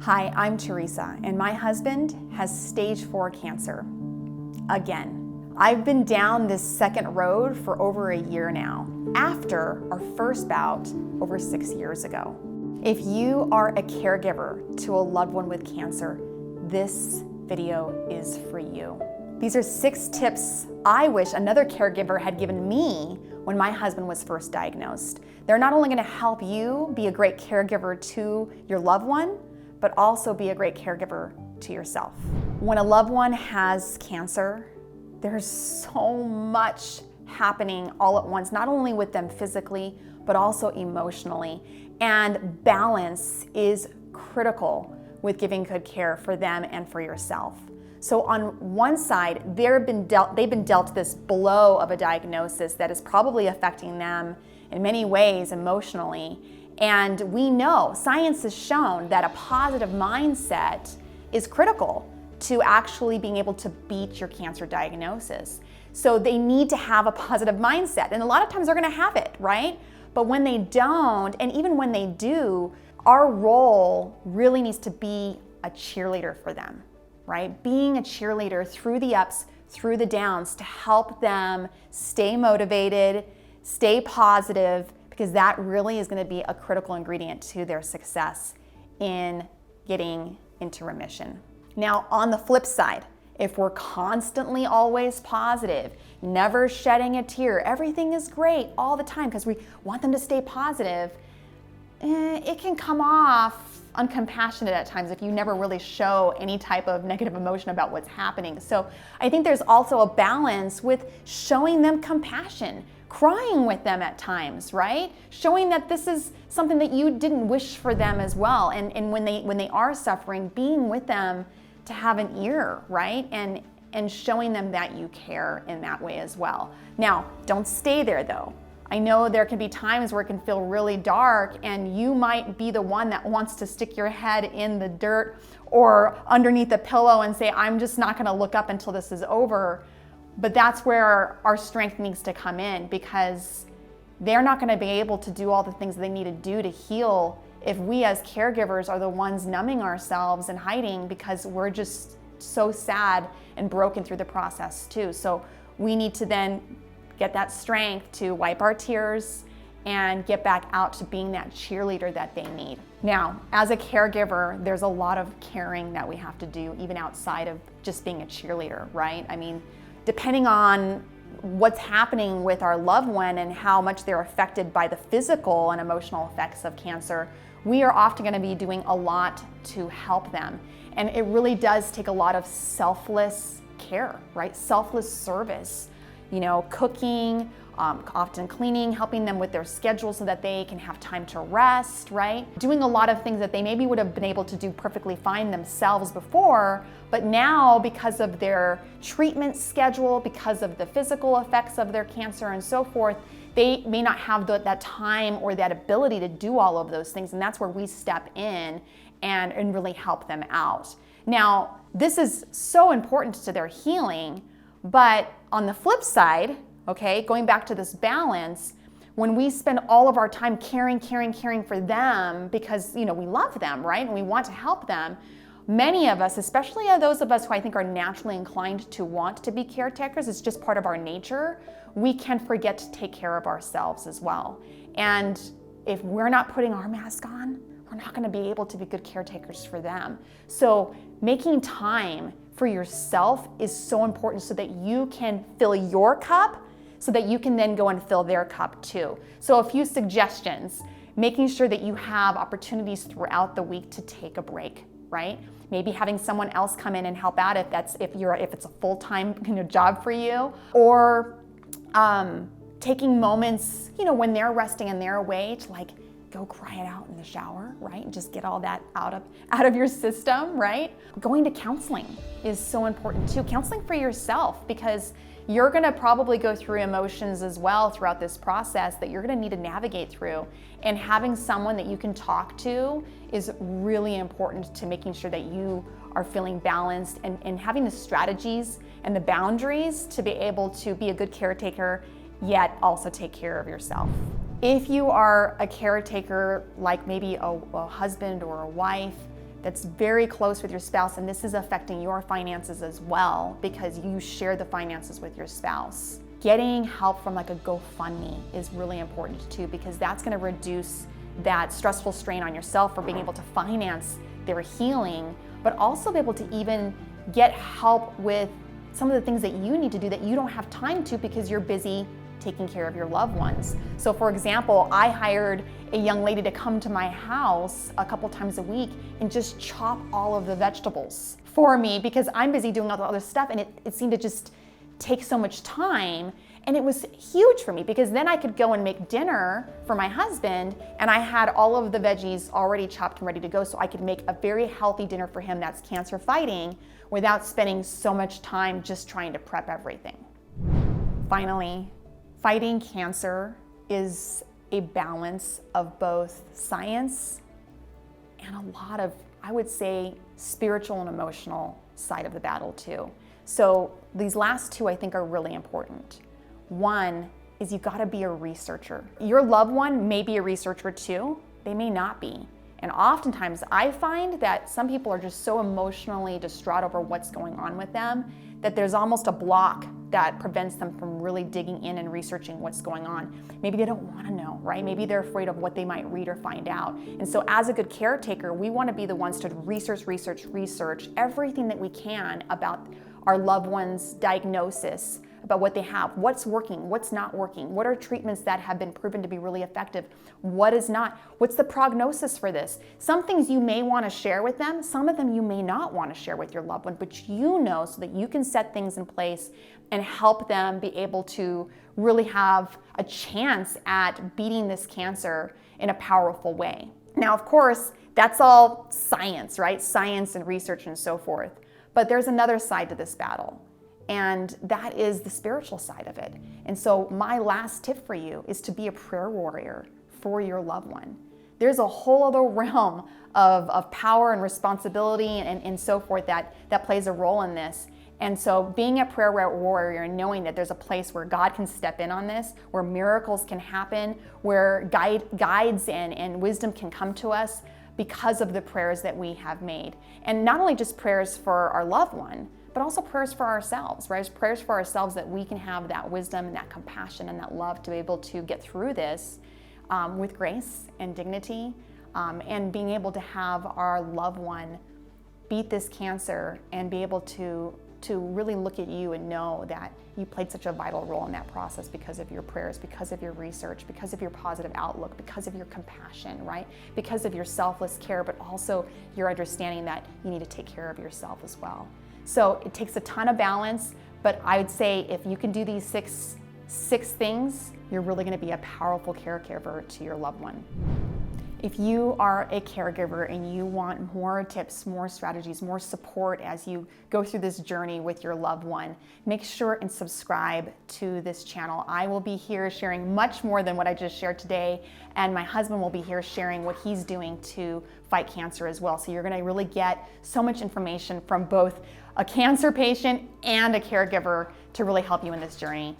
Hi, I'm Teresa, and my husband has stage 4 cancer. Again. I've been down this second road for over a year now, after our first bout over 6 years ago. If you are a caregiver to a loved one with cancer, this video is for you. These are 6 tips I wish another caregiver had given me when my husband was first diagnosed. They're not only going to help you be a great caregiver to your loved one, but also be a great caregiver to yourself. When a loved one has cancer, there's so much happening all at once, not only with them physically, but also emotionally. And balance is critical with giving good care for them and for yourself. So on one side, they've been dealt this blow of a diagnosis that is probably affecting them in many ways emotionally. And we know, science has shown that a positive mindset is critical to actually being able to beat your cancer diagnosis. So they need to have a positive mindset. And a lot of times they're gonna have it, right? But when they don't, and even when they do, our role really needs to be a cheerleader for them, right? Being a cheerleader through the ups, through the downs, to help them stay motivated, stay positive, because that really is going to be a critical ingredient to their success in getting into remission. Now, on the flip side, if we're constantly always positive, never shedding a tear, everything is great all the time because we want them to stay positive, it can come off uncompassionate at times if you never really show any type of negative emotion about what's happening. So I think there's also a balance with showing them compassion, crying with them at times, right? Showing that this is something that you didn't wish for them as well. And when they are suffering, being with them to have an ear, right? And showing them that you care in that way as well. Now, don't stay there though. I know there can be times where it can feel really dark and you might be the one that wants to stick your head in the dirt or underneath the pillow and say, I'm just not gonna look up until this is over. But that's where our strength needs to come in, because they're not gonna be able to do all the things they need to do to heal if we as caregivers are the ones numbing ourselves and hiding because we're just so sad and broken through the process too. So we need to then get that strength to wipe our tears and get back out to being that cheerleader that they need. Now, as a caregiver, there's a lot of caring that we have to do even outside of just being a cheerleader, right? I mean, depending on what's happening with our loved one and how much they're affected by the physical and emotional effects of cancer, we are often going to be doing a lot to help them. And it really does take a lot of selfless care, right? Selfless service. You know, cooking, often cleaning, helping them with their schedule so that they can have time to rest, right? Doing a lot of things that they maybe would have been able to do perfectly fine themselves before, but now because of their treatment schedule, because of the physical effects of their cancer and so forth, they may not have that time or that ability to do all of those things, and that's where we step in and really help them out. Now, this is so important to their healing, but on the flip side, okay, going back to this balance, when we spend all of our time caring for them because, you know, we love them, right? And we want to help them, many of us, especially those of us who I think are naturally inclined to want to be caretakers, it's just part of our nature, we can forget to take care of ourselves as well. And if we're not putting our mask on, we're not going to be able to be good caretakers for them. So making time for yourself is so important so that you can fill your cup so that you can then go and fill their cup too. So a few suggestions: making sure that you have opportunities throughout the week to take a break, right? Maybe having someone else come in and help out if it's a full-time job for you, or taking moments, you know, when they're resting and they're away to like go cry it out in the shower, right? And just get all that out of your system, right? Going to counseling is so important too. Counseling for yourself, because you're gonna probably go through emotions as well throughout this process that you're gonna need to navigate through. And having someone that you can talk to is really important to making sure that you are feeling balanced and having the strategies and the boundaries to be able to be a good caretaker, yet also take care of yourself. If you are a caretaker, like maybe a husband or a wife, that's very close with your spouse, and this is affecting your finances as well because you share the finances with your spouse. Getting help from like a GoFundMe is really important too, because that's going to reduce that stressful strain on yourself for being able to finance their healing, but also be able to even get help with some of the things that you need to do that you don't have time to because you're busy taking care of your loved ones. So for example, I hired a young lady to come to my house a couple times a week and just chop all of the vegetables for me because I'm busy doing all the other stuff, and it seemed to just take so much time. And it was huge for me because then I could go and make dinner for my husband, and I had all of the veggies already chopped and ready to go, so I could make a very healthy dinner for him that's cancer fighting without spending so much time just trying to prep everything. Finally, fighting cancer is a balance of both science and a lot of, I would say, spiritual and emotional side of the battle too. So these last two I think are really important. One is you gotta be a researcher. Your loved one may be a researcher too, they may not be. And oftentimes I find that some people are just so emotionally distraught over what's going on with them that there's almost a block that prevents them from really digging in and researching what's going on. Maybe they don't wanna know, right? Maybe they're afraid of what they might read or find out. And so as a good caretaker, we wanna be the ones to research everything that we can about our loved one's diagnosis, about what they have, what's working, what's not working, what are treatments that have been proven to be really effective, what is not, what's the prognosis for this. Some things you may want to share with them, some of them you may not want to share with your loved one, but you know, so that you can set things in place and help them be able to really have a chance at beating this cancer in a powerful way. Now, of course, that's all science, right? Science and research and so forth. But there's another side to this battle, and that is the spiritual side of it. And so my last tip for you is to be a prayer warrior for your loved one. There's a whole other realm of power and responsibility and so forth that plays a role in this. And so being a prayer warrior and knowing that there's a place where God can step in on this, where miracles can happen, where guides and wisdom can come to us because of the prayers that we have made. And not only just prayers for our loved one, but also prayers for ourselves, right? Prayers for ourselves that we can have that wisdom and that compassion and that love to be able to get through this with grace and dignity, and being able to have our loved one beat this cancer and be able to really look at you and know that you played such a vital role in that process because of your prayers, because of your research, because of your positive outlook, because of your compassion, right? Because of your selfless care, but also your understanding that you need to take care of yourself as well. So it takes a ton of balance, but I would say if you can do these six things, you're really gonna be a powerful caregiver to your loved one. If you are a caregiver and you want more tips, more strategies, more support as you go through this journey with your loved one, make sure and subscribe to this channel. I will be here sharing much more than what I just shared today, and my husband will be here sharing what he's doing to fight cancer as well. So you're gonna really get so much information from both a cancer patient and a caregiver to really help you in this journey.